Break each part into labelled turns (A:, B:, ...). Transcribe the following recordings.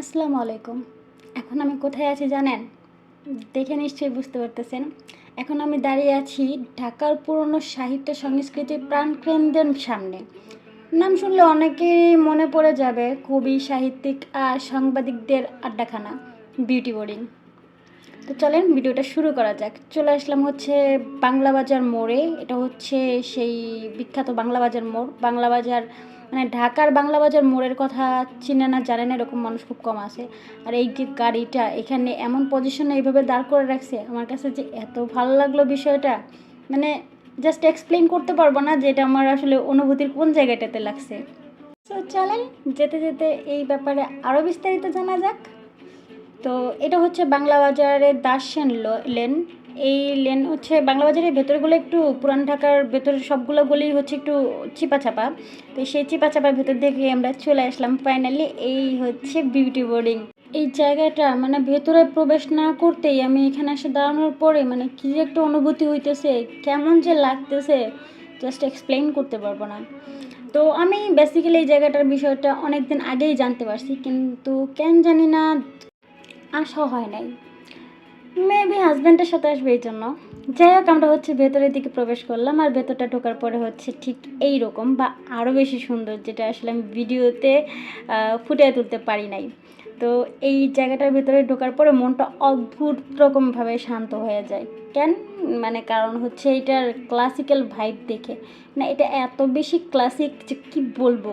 A: আসসালামু আলাইকুম। এখন আমি কোথায় আছি জানেন? দেখে নিশ্চয়ই বুঝতে পারতেছেন। এখন আমি দাঁড়িয়ে আছি ঢাকার পুরনো সাহিত্য সংস্কৃতির প্রাণকেন্দ্রের সামনে। নাম শুনলে অনেকেরই মনে পড়ে যাবে কবি, সাহিত্যিক আর সাংবাদিকদের আড্ডাখানা, বিউটি বোর্ডিং। তো চলেন ভিডিওটা শুরু করা যাক। চলে আসলাম হচ্ছে বাংলা বাজার মোড়ে। এটা হচ্ছে সেই বিখ্যাত বাংলা বাজার মোড়। বাংলা বাজার মানে ঢাকার বাংলা বাজার মোড়ের কথা চিনে না জানে না এরকম মানুষ খুব কম আছে। আর এই যে গাড়িটা এখানে এমন পজিশনে এইভাবে দাঁড় করে রাখছে, আমার কাছে যে এত ভালো লাগলো বিষয়টা, মানে জাস্ট এক্সপ্লেন করতে পারবো না যে এটা আমার আসলে অনুভূতির কোন জায়গাটাতে লাগছে। তো চলেন যেতে যেতে এই ব্যাপারে আরও বিস্তারিত জানা যাক। তো এটা হচ্ছে বাংলা বাজারের দাসসেন লেন। এই লেন হচ্ছে বাংলা বাজারের ভেতরগুলো একটু পুরান ঢাকার ভেতরের সবগুলো গলি হচ্ছে একটু চিপাচাপা। তো সেই চিপাচাপার ভেতর থেকে আমরা চলে আসলাম ফাইনালি এই হচ্ছে বিউটি বোর্ডিং। এই জায়গাটা মানে ভেতরে প্রবেশ না করতেই আমি এখানে এসে দাঁড়ানোর পরে মানে কী যে একটা অনুভূতি হইতেছে, কেমন যে লাগতেছে জাস্ট এক্সপ্লেন করতে পারবো না। তো আমি বেসিক্যালি এই জায়গাটার বিষয়টা অনেক দিন আগেই জানতে পারছি, কিন্তু কেন জানি না আসা হয় নাই। মেবি হাজব্যান্ডের সাথে আসবে এই জন্য। যাই হোক, আমরা হচ্ছে ভেতরের দিকে প্রবেশ করলাম, আর ভেতরটা ঢোকার পরে হচ্ছে ঠিক এই রকম বা আরও বেশি সুন্দর, যেটা আসলে আমি ভিডিওতে ফুটিয়ে তুলতে পারি নাই। তো এই জায়গাটার ভেতরে ঢোকার পরে মনটা অদ্ভুত রকমভাবে শান্ত হয়ে যায়। কেন? মানে কারণ হচ্ছে এটার ক্লাসিক্যাল ভাইব দেখে, মানে এটা এত বেশি ক্লাসিক যে কী বলবো।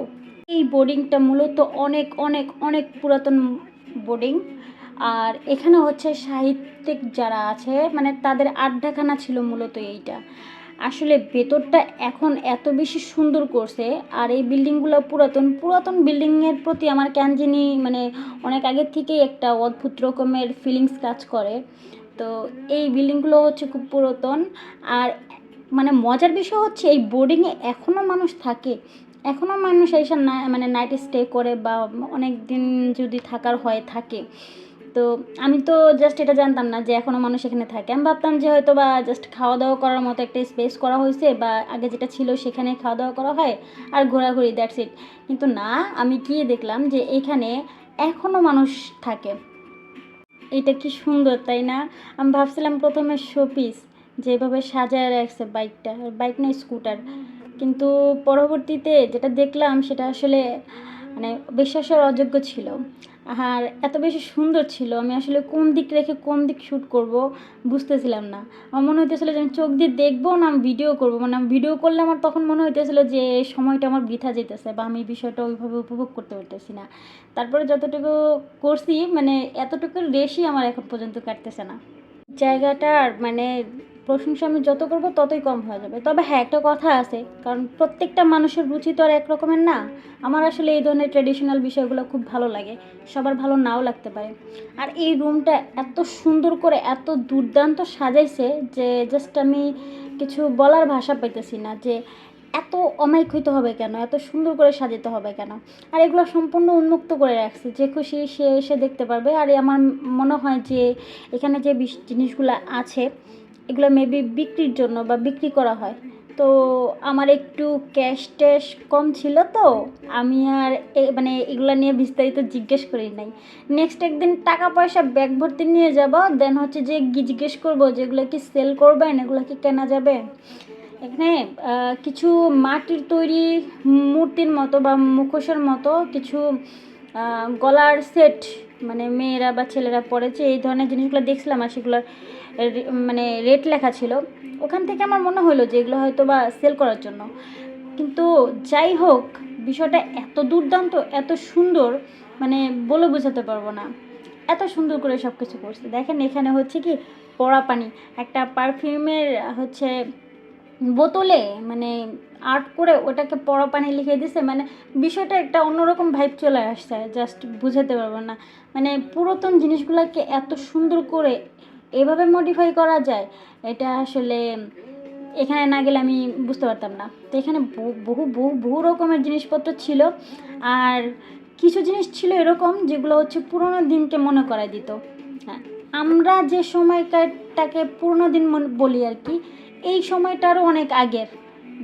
A: এই বোর্ডিংটা মূলত অনেক অনেক অনেক পুরাতন বোর্ডিং। আর এখানে হচ্ছে সাহিত্যিক যারা আছে মানে তাদের আড্ডাখানা ছিল মূলত এইটা। আসলে ভেতরটা এখন এত বেশি সুন্দর করছে, আর এই বিল্ডিংগুলো পুরাতন পুরাতন বিল্ডিংয়ের প্রতি আমার কেন জানি মানে অনেক আগের থেকেই একটা অদ্ভুত রকমের ফিলিংস কাজ করে। তো এই বিল্ডিংগুলো হচ্ছে খুব পুরাতন। আর মানে মজার বিষয় হচ্ছে এই বোর্ডিংয়ে এখনও মানুষ থাকে, এখনও মানুষ এইসব না মানে নাইট স্টে করে বা অনেক দিন যদি থাকার হয় থাকে। তো আমি তো জাস্ট এটা জানতাম না যে এখনও মানুষ এখানে থাকে। আমি ভাবতাম যে হয়তো বা জাস্ট খাওয়া দাওয়া করার মতো একটা স্পেস করা হয়েছে, বা আগে যেটা ছিল সেখানে খাওয়া দাওয়া করা হয় আর ঘোরাঘুরি, দ্যাটস ইট। কিন্তু না, আমি গিয়ে দেখলাম যে এখানে এখনও মানুষ থাকে। এটা কি সুন্দর, তাই না? আমি ভাবছিলাম প্রথমে শোপিস যেভাবে সাজায় রাখছে বাইকটা, বাইক না স্কুটার, কিন্তু পরবর্তীতে যেটা দেখলাম সেটা আসলে মানে বিশ্বাসের অযোগ্য ছিল। আর এত বেশি সুন্দর ছিল, আমি আসলে কোন দিক রেখে কোন দিক শ্যুট করব বুঝতেছিলাম না। আমার মনে হইতেছিল যে আমি চোখ দিয়ে দেখবো না আমি ভিডিও করবো, মানে আমি ভিডিও করলে আমার তখন মনে হইতেছিল যে সময়টা আমার বৃথা যেতেছে বা আমি বিষয়টা ওইভাবে উপভোগ করতে পারতেছি না। তারপরে যতটুকু করছি মানে এতটুকুর রেশই আমার এখন পর্যন্ত কাটতেছে না। জায়গাটার মানে প্রশংসা আমি যত করব ততই কম হয়ে যাবে। তবে হ্যাঁ, একটা কথা আছে, কারণ প্রত্যেকটা মানুষের রুচি তো আর এক রকমের না। আমার আসলে এই ধরনের ট্র্যাডিশনাল বিষয়গুলো খুব ভালো লাগে, সবার ভালো নাও লাগতে পারে। আর এই রুমটা এত সুন্দর করে এত দুর্দান্ত সাজাইছে যে জাস্ট আমি কিছু বলার ভাষা পাইতেছি না যে এত অমায়িক হইতে হবে কেন, এত সুন্দর করে সাজাতে হবে কেন। আর এগুলো সম্পূর্ণ উন্মুক্ত করে রাখছে, যে খুশি সে এসে দেখতে পারবে। আর আমার মনে হয় যে এখানে যে জিনিসগুলো আছে এগুলো মেবি বিক্রির জন্য বা বিক্রি করা হয়। তো আমার একটু ক্যাশ ট্যাশ কম ছিল, তো আমি আর মানে এগুলো নিয়ে বিস্তারিত জিজ্ঞেস করি নাই। নেক্সট একদিন টাকা পয়সা ব্যাগ ভর্তি নিয়ে যাব, দেন হচ্ছে যে জিজ্ঞেস করবো যে এগুলো কি সেল করবেন, এগুলো কি কেনা যাবে। এখানে কিছু মাটির তৈরি মূর্তির মতো বা মুখোশের মতো কিছু গলার সেট মানে মেয়েরা বা ছেলেরা পরেছে এই ধরনের জিনিসগুলো দেখছিলাম, আর সেগুলোর মানে রেট লেখা ছিল। ওখান থেকে আমার মনে হলো যে এগুলো হয়তো বা সেল করার জন্য। কিন্তু যাই হোক, বিষয়টা এত দুর্দান্ত এত সুন্দর মানে বলে বোঝাতে পারবো না। এত সুন্দর করে সব কিছু করছে। দেখেন এখানে হচ্ছে কি পড়া পানি, একটা পারফিউমের হচ্ছে বোতলে মানে আর্ট করে ওটাকে পড়া পানি লিখে দিছে, মানে বিষয়টা একটা অন্যরকম ভাইব চলে আসছে, জাস্ট বুঝাতে পারবো না। মানে পুরাতন জিনিসগুলোকে এত সুন্দর করে এভাবে মডিফাই করা যায়, এটা আসলে এখানে না গেলে আমি বুঝতে পারতাম না। তো এখানে বহু বহু বহু রকমের জিনিসপত্র ছিল। আর কিছু জিনিস ছিল এরকম যেগুলো হচ্ছে পুরোনো দিনকে মনে করায় দিত। হ্যাঁ, আমরা যে সময়টাকে পুরোনো দিন বলি আর কি, এই সময়টারও অনেক আগের।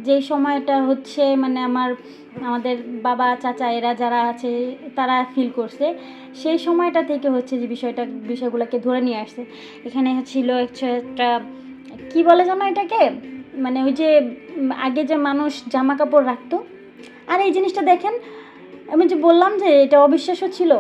A: যেই সময়টা হচ্ছে মানে আমাদের বাবা চাচা এরা যারা আছে তারা ফিল করছে, সেই সময়টা থেকে হচ্ছে যে বিষয়গুলোকে ধরে নিয়ে আসছে। এখানে ছিল একটা কী বলে জানো এটাকে, মানে ওই যে আগে যে মানুষ জামা কাপড় রাখতো, আর এই জিনিসটা দেখেন, আমি যে বললাম যে এটা অবিশ্বাস্য ছিল,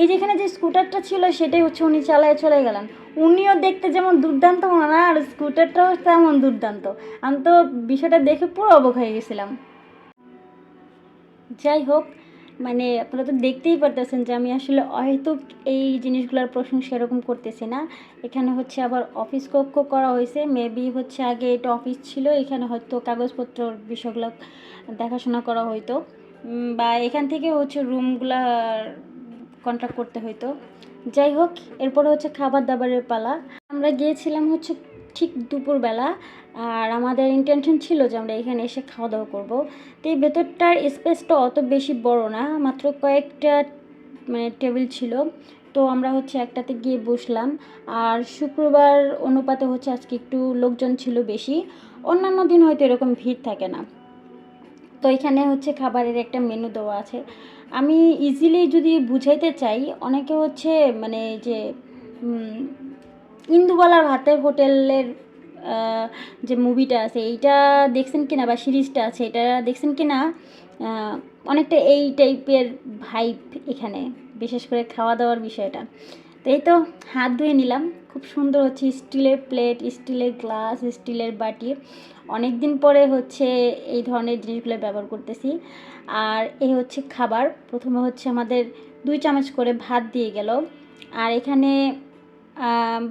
A: এই যেখানে যে স্কুটারটা ছিল সেটাই হচ্ছে উনি চালায় চলে গেলেন। উনিও দেখতে যেমন দুর্দান্ত মনে, আর স্কুটারটাও তেমন দুর্দান্ত। আমি তো বিষয়টা দেখে পুরো অবাক হয়ে গেছিলাম। যাই হোক, মানে আপনারা তো দেখতেই পারতেছেন যে আমি আসলে হয়তো এই জিনিসগুলোর প্রশংসা এরকম করতেছি না। এখানে হচ্ছে আবার অফিস কক্ষ করা হয়েছে, মেবি হচ্ছে আগে এটা অফিস ছিল, এখানে হয়তো কাগজপত্রর বিষয়গুলো দেখাশোনা করা হইতো, বা এখান থেকে হচ্ছে রুমগুলা কন্ট্রাক্ট করতে হইতো। যাই হোক, এরপরে হচ্ছে খাবার দাবারের পালা। আমরা গিয়েছিলাম হচ্ছে ঠিক দুপুরবেলা, আর আমাদের ইন্টেনশন ছিল যে আমরা এখানে এসে খাওয়া দাওয়া করবো। তো এই ভেতরটার স্পেসটা অত বেশি বড় না, মাত্র কয়েকটা মানে টেবিল ছিল। তো আমরা হচ্ছে একটাতে গিয়ে বসলাম। আর শুক্রবার অনুপাতে হচ্ছে আজকে একটু লোকজন ছিল বেশি, অন্যান্য দিন হয়তো এরকম ভিড় থাকে না। তো এখানে হচ্ছে খাবারের একটা মেনু দেওয়া আছে। আমি ইজিলি যদি বুঝাইতে চাই, অনেকে হচ্ছে মানে যে ইন্দুবালার ভাতের হোটেলের যে মুভিটা আছে এইটা দেখছেন কিনা, বা সিরিজটা আছে এটা দেখছেন কিনা, অনেকটা এই টাইপের ভাইব এখানে, বিশেষ করে খাওয়া দাওয়ার বিষয়টা। তো এই তো হাত ধুয়ে নিলাম, খুব সুন্দর হচ্ছে স্টিলের প্লেট, স্টিলের গ্লাস, স্টিলের বাটি, অনেক দিন পরে হচ্ছে এই ধরনের জিনিসগুলো ব্যবহার করতেছি। আর এই হচ্ছে খাবার, প্রথমে হচ্ছে আমাদের 2 চামচ করে ভাত দিয়ে গেল, আর এখানে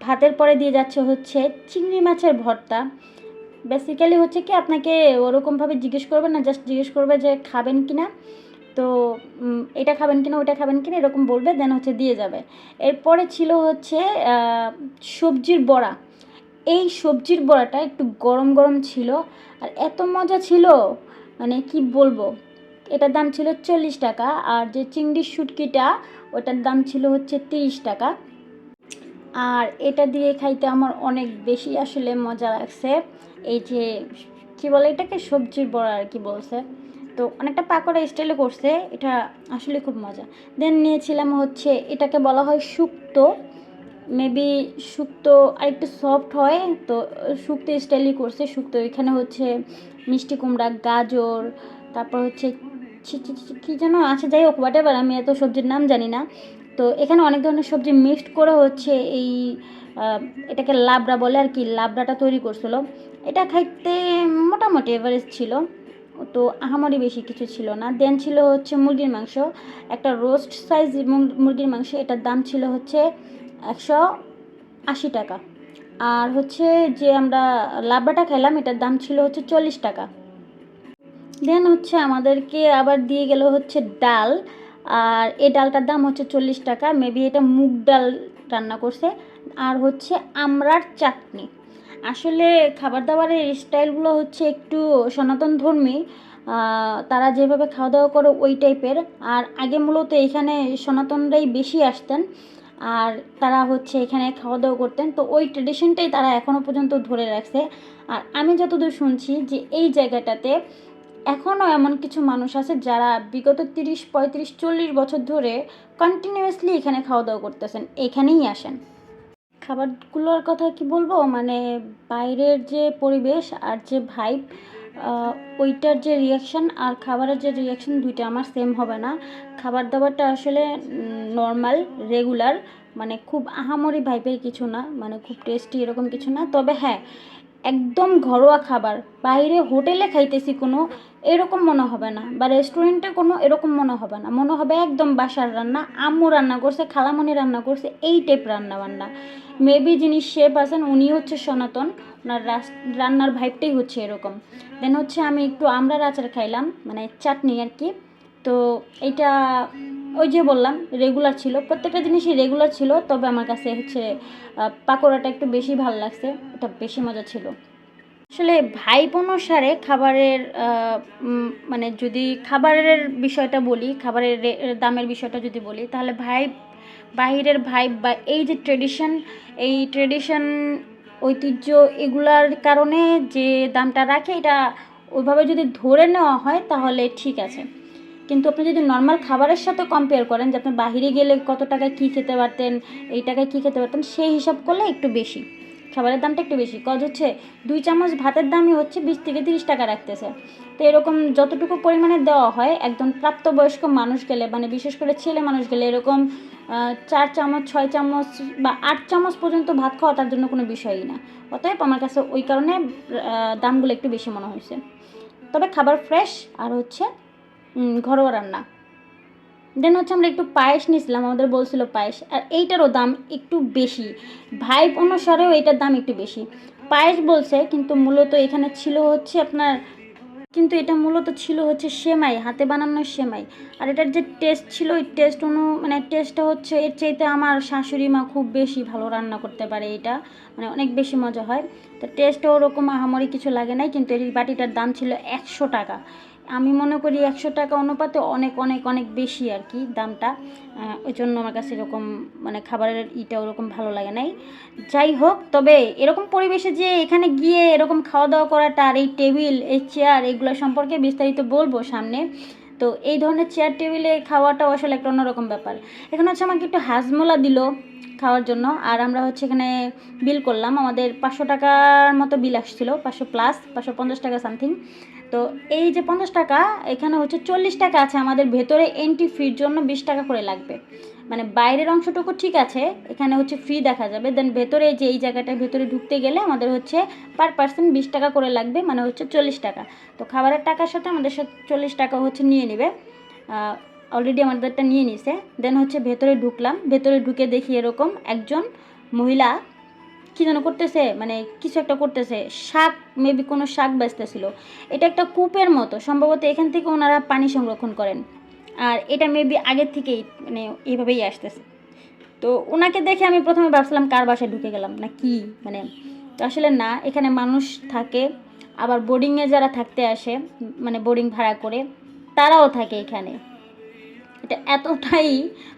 A: ভাতের পরে দিয়ে যাচ্ছে হচ্ছে চিংড়ি মাছের ভর্তা। বেসিক্যালি হচ্ছে কি, আপনাকে ওরকমভাবে জিজ্ঞেস করবে না, জাস্ট জিজ্ঞেস করবে যে খাবেন কি না, তো এটা খাবেন কিনা ওটা খাবেন কিনা এরকম বলবে, দেন হচ্ছে দিয়ে যাবে। এরপরে ছিল হচ্ছে সবজির বড়া। এই সবজির বড়াটা একটু গরম গরম ছিল, আর এত মজা ছিল মানে কি বলবো। এটার দাম ছিল 40 টাকা, আর যে চিংড়ির শুটকিটা ওটার দাম ছিল হচ্ছে 30 টাকা। আর এটা দিয়ে খাইতে আমার অনেক বেশি আসলে মজা লাগছে। এই যে কী বলে এটাকে, সবজির বড়া আর কি বলছে, তো অনেকটা পাকোড়া স্টাইলে করছে, এটা আসলে খুব মজা। দেন নিয়েছিলাম হচ্ছে, এটাকে বলা হয় শুক্তো, মেবি শুক্তো আর একটু সফট হয়, তো শুক্তো স্টাইলই করছে শুক্তো। এখানে হচ্ছে মিষ্টি কুমড়া, গাজর, তারপর হচ্ছে কী যেন আছে, যাই হোক হোয়াট এভার, আমি এত সবজির নাম জানি না। তো এখানে অনেক ধরনের সবজি মিক্সড করে হচ্ছে এই এটাকে লাবড়া বলে আর কি, লাবড়াটা তৈরি করছিল। এটা খাইতে মোটামুটি এভারেজ ছিল, তো আহামরি বেশি কিছু ছিল না। দেন ছিল হচ্ছে মুরগির মাংস, একটা রোস্ট সাইজ মুরগির মাংস, এটার দাম ছিল হচ্ছে 180 টাকা। আর হচ্ছে যে আমরা লাবড়াটা খেলাম এটার দাম ছিল হচ্ছে 40 টাকা। দেন হচ্ছে আমাদেরকে আবার দিয়ে গেল হচ্ছে ডাল, আর এই ডালটার দাম হচ্ছে 40 টাকা, মেবি এটা মুগ ডাল রান্না করছে। আর হচ্ছে আমড়ার চাটনি। আসলে খাবার দাবারের স্টাইলগুলো হচ্ছে একটু সনাতন ধর্মী, তারা যেভাবে খাওয়া দাওয়া করে ওই টাইপের। আর আগে মূলত এখানে সনাতনরাই বেশি আসতেন, আর তারা হচ্ছে এখানে খাওয়া দাওয়া করতেন, তো ওই ট্রেডিশনটাই তারা এখনও পর্যন্ত ধরে রাখছে। আর আমি যতদূর শুনছি যে এই জায়গাটাতে এখনও এমন কিছু মানুষ আছে যারা বিগত 30, 35, 40 বছর ধরে কন্টিনিউয়াসলি এখানে খাওয়া দাওয়া করতেছেন, এখানেই আসেন। খাবারগুলোর কথা কি বলবো, মানে বাইরের যে পরিবেশ আর যে ভাইব, ওইটার যে রিয়াকশান আর খাবারের যে রিয়াকশান, দুইটা আমার সেম হবে না। খাবার দাবারটা আসলে নর্মাল, রেগুলার, মানে খুব আহামরি ভাইবের কিছু না, মানে খুব টেস্টি এরকম কিছু না। তবে হ্যাঁ, একদম ঘরোয়া খাবার, বাইরে হোটেলে খাইতেছি কোনো এরকম মনে হবে না, বা রেস্টুরেন্টে কোনো এরকম মনে হবে না, মনে হবে একদম বাসার রান্না, আম্মু রান্না করছে, খালামণি রান্না করছে, এই টাইপ রান্না বান্না। মেবি যিনি শেফ আছেন উনি হচ্ছে সনাতন, ওনার রান্নার ভাইবটাই হচ্ছে এরকম। দেন হচ্ছে আমি একটু আমড়ার আচার খাইলাম, মানে চাটনি আর কি। তো এইটা ওই যে বললাম রেগুলার ছিল, প্রত্যেকটা জিনিসই রেগুলার ছিল, তবে আমার কাছে হচ্ছে পাকোড়াটা একটু বেশি ভালো লাগছে, এটা বেশি মজা ছিল। আসলে ভাইব অনুসারে খাবারের মানে যদি খাবারের বিষয়টা বলি, খাবারের দামের বিষয়টা যদি বলি, তাহলে বাহিরের ভাইব বা এই যে ট্রেডিশন ঐতিহ্য, এগুলার কারণে যে দামটা রাখে, এটা ওইভাবে যদি ধরে নেওয়া হয় তাহলে ঠিক আছে, কিন্তু আপনি যদি নর্মাল খাবারের সাথে কম্পেয়ার করেন যে আপনি বাহিরে গেলে কত টাকায় কী খেতে পারতেন, এই টাকায় কী খেতে পারতেন, সেই হিসাব করলে একটু বেশি, খাবারের দামটা একটু বেশি। কজ হচ্ছে 2 চামচ ভাতের দামই হচ্ছে 20 থেকে 30 টাকা রাখতেছে। তো এরকম যতটুকু পরিমাণে দেওয়া হয় একদম প্রাপ্তবয়স্ক মানুষ গেলে, মানে বিশেষ করে ছেলে মানুষ গেলে এরকম 4 চামচ 6 চামচ বা 8 চামচ পর্যন্ত ভাত খাওয়া তার জন্য কোনো বিষয়ই না। অতএব আমার কাছে ওই কারণে দামগুলো একটু বেশি মনে হয়েছে। তবে খাবার ফ্রেশ আর হচ্ছে ঘরোয়া রান্না। দেন হচ্ছে আমরা একটু পায়েস নিয়েছিলাম, আমাদের বলছিল পায়েস, আর এইটারও দাম একটু বেশি, ভাইব অনুসারেও এইটার দাম একটু বেশি। পায়েস বলছে কিন্তু মূলত এখানে ছিল হচ্ছে আপনার, কিন্তু এটা মূলত ছিল হচ্ছে সেমাই, হাতে বানানো সেমাই। আর এটার যে টেস্ট ছিল ওই টেস্ট মানে টেস্টটা হচ্ছে এর চাইতে আমার শাশুড়ি মা খুব বেশি ভালো রান্না করতে পারে, এটা মানে অনেক বেশি মজা হয়। তো টেস্টও ওরকম আহামরি কিছু লাগে নাই, কিন্তু এই বাটিটার দাম ছিল 100 টাকা। আমি মনে করি 100 টাকা অনুপাতে অনেক অনেক অনেক বেশি আর কি দামটা, ওই জন্য আমার কাছে এরকম মানে খাবারের ইটা ওরকম ভালো লাগে নাই। যাই হোক, তবে এরকম পরিবেশে যে এখানে গিয়ে এরকম খাওয়া দাওয়া করাটা আর এই টেবিল এই চেয়ার এগুলো সম্পর্কে বিস্তারিত বলবো সামনে। তো এই ধরনের চেয়ার টেবিলে খাওয়াটাও আসলে একটা অন্যরকম ব্যাপার। এখন হচ্ছে আমাকে একটু হাজমোলা দিল খাওয়ার জন্য, আর আমরা হচ্ছে এখানে বিল করলাম, আমাদের 500 টাকার মতো বিল আসছিলো, 500 প্লাস 550 টাকা সামথিং। তো এই যে 50 টাকা, এখানে হচ্ছে 40 টাকা আছে আমাদের ভেতরে এন্ট্রি ফির জন্য, 20 টাকা করে লাগবে। মানে বাইরের অংশটুকু ঠিক আছে, এখানে হচ্ছে ফ্রি দেখা যাবে, দেন ভেতরে যে এই জায়গাটার ভেতরে ঢুকতে গেলে আমাদের হচ্ছে পার পার্সন 20 টাকা করে লাগবে, মানে হচ্ছে 40 টাকা। তো খাবারের টাকার সাথে আমাদের সাথে 40 টাকা হচ্ছে নিয়ে নেবে, অলরেডি আমাদেরটা নিয়ে নিছে। দেন হচ্ছে ভেতরে ঢুকলাম, ভেতরে ঢুকে দেখি এরকম একজন মহিলা কী যেন করতেছে, মানে কিছু একটা করতেছে, শাক মেবি কোনো শাক বেচতেছিল। এটা একটা কূপের মতো, সম্ভবত এখান থেকে ওনারা পানি সংরক্ষণ করেন, আর এটা মেবি আগের থেকেই মানে এইভাবেই আসতেছে। তো ওনাকে দেখে আমি প্রথমে ভাবছিলাম কার বাসায় ঢুকে গেলাম না কি, মানে তো আসলে না, এখানে মানুষ থাকে, আবার বোর্ডিংয়ে যারা থাকতে আসে মানে বোর্ডিং ভাড়া করে তারাও থাকে এখানে। এটা এতটাই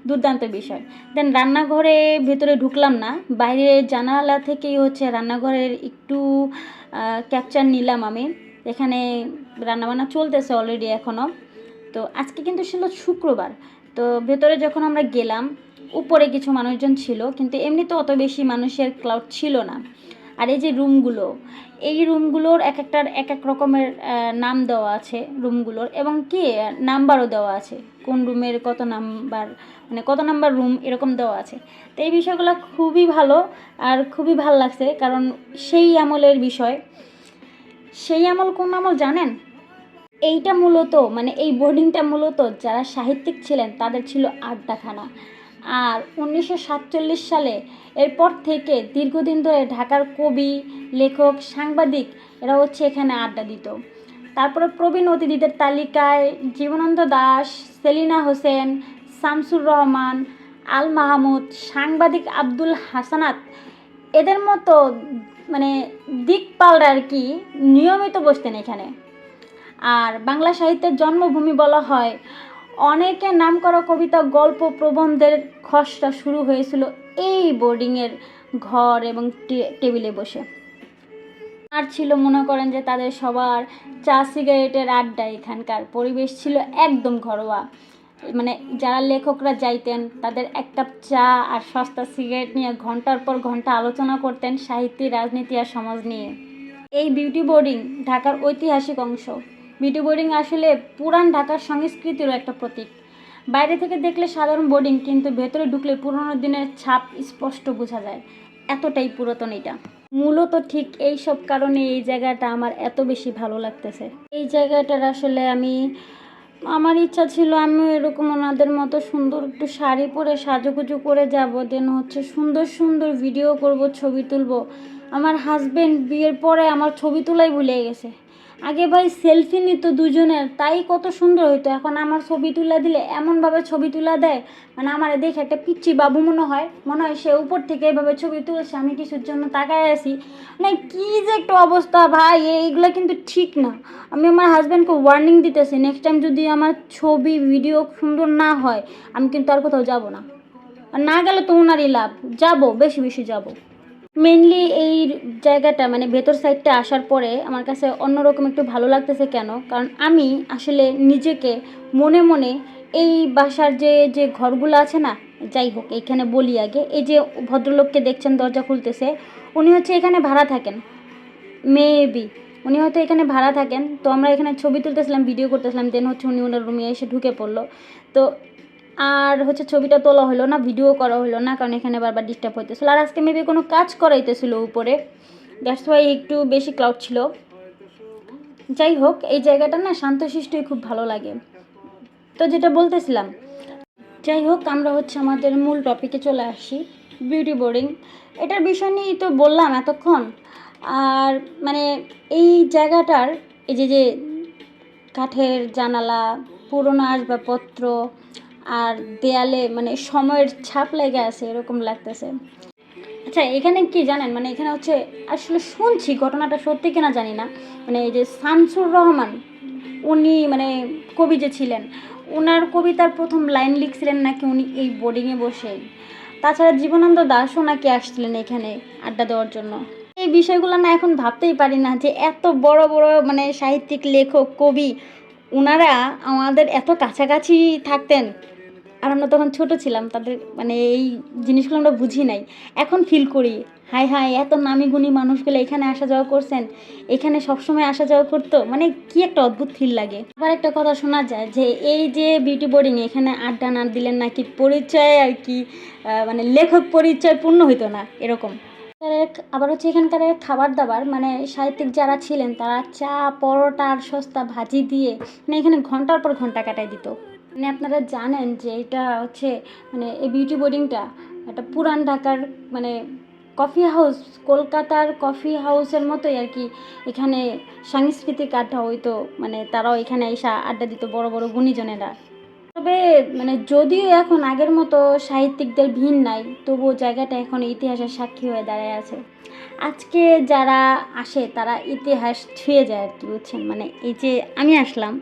A: দুর্দান্ত বিষয়। দেন রান্নাঘরে ভেতরে ঢুকলাম না, বাইরের জানালা থেকেই হচ্ছে রান্নাঘরের একটু ক্যাপচার নিলাম আমি। এখানে রান্নাবান্না চলতেছে অলরেডি এখনও। তো আজকে কিন্তু ছিল শুক্রবার। তো ভেতরে যখন আমরা গেলাম, উপরে কিছু মানুষজন ছিল, কিন্তু এমনিতে অত বেশি মানুষের ক্রাউড ছিল না। আর এই যে রুমগুলো, এই রুমগুলোর এক একটার এক এক রকমের নাম দেওয়া আছে রুমগুলোর, এবং কি নাম্বারও দেওয়া আছে, কোন রুমের কত নাম্বার, মানে কত নাম্বার রুম এরকম দেওয়া আছে। তো এই বিষয়গুলো খুবই ভালো আর খুবই ভালো লাগছে, কারণ সেই আমলের বিষয়। সেই আমল কোন আমল জানেন? এইটা মূলত মানে এই বোর্ডিংটা মূলত যারা সাহিত্যিক ছিলেন তাদের ছিল আড্ডাখানা। আর 1947 সালে এরপর থেকে দীর্ঘদিন ধরে ঢাকার কবি, লেখক, সাংবাদিক এরা হচ্ছে এখানে আড্ডা দিত। তারপরে প্রবীণ অতিথিদের তালিকায় জীবনানন্দ দাশ, সেলিনা হোসেন, শামসুর রহমান, আল মাহমুদ, সাংবাদিক আব্দুল হাসানাত এদের মতো মানে দিকপালরা আর কি নিয়মিত বসতেন এখানে। আর বাংলা সাহিত্যের জন্মভূমি বলা হয়, অনেকে নামকরা কবিতা, গল্প, প্রবন্ধের খসড়া শুরু হয়েছিল এই বোর্ডিংয়ের ঘর এবং টেবিলে বসে। আর ছিল মনে করেন যে তাদের সবার চা সিগারেটের আড্ডা। এখানকার পরিবেশ ছিল একদম ঘরোয়া, মানে যারা লেখকরা যাইতেন তাদের এক কাপ চা আর সস্তা সিগারেট নিয়ে ঘন্টার পর ঘন্টা আলোচনা করতেন সাহিত্য, রাজনীতি আর সমাজ নিয়ে। এই বিউটি বোর্ডিং ঢাকার ঐতিহাসিক অংশ। বিউটি বোর্ডিং আসলে পুরান ঢাকার সংস্কৃতিরও একটা প্রতীক। বাইরে থেকে দেখলে সাধারণ বোর্ডিং, কিন্তু ভেতরে ঢুকলে পুরনো দিনের ছাপ স্পষ্ট বোঝা যায়, এতটাই পুরাতন এটা। মূলত ঠিক এই সব কারণে এই জায়গাটা আমার এত বেশি ভালো লাগতেছে। এই জায়গাটার আসলে আমার ইচ্ছা ছিল আমিও এরকম ওনাদের মতো সুন্দর একটু শাড়ি পরে সাজুগুজু করে যাব, দেন হচ্ছে সুন্দর সুন্দর ভিডিও করব, ছবি তুলব। আমার হাজবেন্ড বিয়ের পরে আমার ছবি তোলাই ভুলে গেছে। আগে ভাই সেলফি নিত দুজনের, তাই কত সুন্দর হইতো। এখন আমার ছবি তুলে দিলে এমনভাবে ছবি তুলে দেয়, মানে আমার দেখে একটা পিচ্চি বাবু মনে হয় সে উপর থেকে এভাবে ছবি তুলছে, আমি কিছুর জন্য তাকায় আছি। মানে কী যে একটা অবস্থা ভাই, এইগুলো কিন্তু ঠিক না। আমি আমার হাজব্যান্ডকে ওয়ার্নিং দিতেছি, নেক্সট টাইম যদি আমার ছবি ভিডিও সুন্দর না হয় আমি কিন্তু আর কোথাও যাব না। আর না গেলে তো ওনারই লাভ, যাবো, বেশি বেশি যাবো। মেইনলি এই জায়গাটা মানে ভেতর সাইডটা আসার পরে আমার কাছে অন্যরকম একটু ভালো লাগতেছে কেন, কারণ আমি আসলে নিজেকে মনে মনে এই বাসার যে ঘরগুলো আছে না, যাই হোক এখানে বলি আগে, এই যে ভদ্রলোককে দেখছেন দরজা খুলতেছে, উনি হচ্ছে এখানে ভাড়া থাকেন, মেবি উনি হয়তো এখানে ভাড়া থাকেন। তো আমরা এখানে ছবি তুলতেছিলাম, ভিডিও করতেছিলাম, দেন হচ্ছে উনি ওনার রুমে এসে ঢুকে পড়লো। তো আর হচ্ছে ছবিটা তোলা হলো না, ভিডিও করা হলো না, কারণ এখানে বারবার ডিস্টার্ব হইতেছিল। আর আজকে মেবি কোনো কাজ করাইতেছিল উপরে, দ্যাটস ওয়াই একটু বেশি ক্লাউড ছিল। যাই হোক, এই জায়গাটা না শান্তশিষ্টই খুব ভালো লাগে। তো যেটা বলতেছিলাম, যাই হোক আমরা হচ্ছে আমাদের মূল টপিকে চলে আসি, বিউটি বোর্ডিং। এটার বিষয় নিয়েই তো বললাম এতক্ষণ। আর মানে এই জায়গাটার এই যে কাঠের জানালা, পুরোনো আসবাবপত্র, আর দেয়ালে মানে সময়ের ছাপ লেগে আছে এরকম লাগতেছে। আচ্ছা এখানে কি জানেন, মানে এখানে হচ্ছে আসলে শুনছি, ঘটনাটা সত্যি কিনা জানি না, মানে এই যে শামসুর রহমান, উনি মানে কবি যে ছিলেন, ওনার কবিতার প্রথম লাইন লিখছিলেন নাকি উনি এই বোর্ডিংয়ে বসেই। তাছাড়া জীবনানন্দ দাশও নাকি আসছিলেন এখানে আড্ডা দেওয়ার জন্য। এই বিষয়গুলো না এখন ভাবতেই পারি না যে এত বড় বড় মানে সাহিত্যিক, লেখক, কবি, ওনারা আমাদের এত কাছাকাছি থাকতেন। আর আমরা তখন ছোট ছিলাম, তাদের মানে এই জিনিসগুলো আমরা বুঝি নাই, এখন ফিল করি। হাই হাই, এত নামি গুণী মানুষগুলো এখানে আসা যাওয়া করছেন, এখানে সবসময় আসা যাওয়া করতো, মানে কি একটা অদ্ভুত ফিল লাগে। আবার একটা কথা শোনা যায় যে এই যে বিউটি বোর্ডিং, এখানে আড্ডা না দিলেন নাকি পরিচয় আর কি মানে লেখক পরিচয় পূর্ণ হইতো না এরকম। আবার হচ্ছে এখানকার খাবার দাবার, মানে সাহিত্যিক যারা ছিলেন তারা চা, পরোটা আর সস্তা ভাজি দিয়ে মানে এখানে ঘন্টার পর ঘন্টা কাটাই দিত। মানে আপনারা জানেন যে এটা হচ্ছে মানে এই বিউটি বোর্ডিংটা একটা পুরান ঢাকার মানে কফি হাউস, কলকাতার কফি হাউসের মতোই আর কি। এখানে সাংস্কৃতিক আড্ডা হইতো, মানে তারাও এখানে এসে আড্ডা দিত বড় বড় গুণীজনেরা। তবে মানে যদিও এখন আগের মতো সাহিত্যিকদের ভিড় নাই, তবুও জায়গাটা এখন ইতিহাসের সাক্ষী হয়ে দাঁড়ায় আছে। আজকে যারা আসে তারা ইতিহাস ছুঁয়ে যায় আর কি, বুঝছেন। মানে এই যে আমি আসলাম,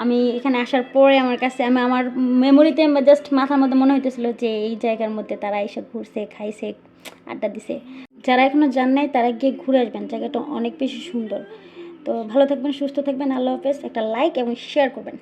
A: আমি এখানে আসার পরে আমার কাছে আমার মেমোরিতে জাস্ট মাথার মধ্যে মনে হইতেছিল যে এই জায়গার মধ্যে তারা এসে ঘুরছে, খাইছে, আড্ডা দিছে। যারা এখনও যান নাই তারা গিয়ে ঘুরে আসবেন, জায়গাটা অনেক বেশি সুন্দর। তো ভালো থাকবেন, সুস্থ থাকবেন, আল্লাহ হাফেজ। একটা লাইক এবং শেয়ার করবেন।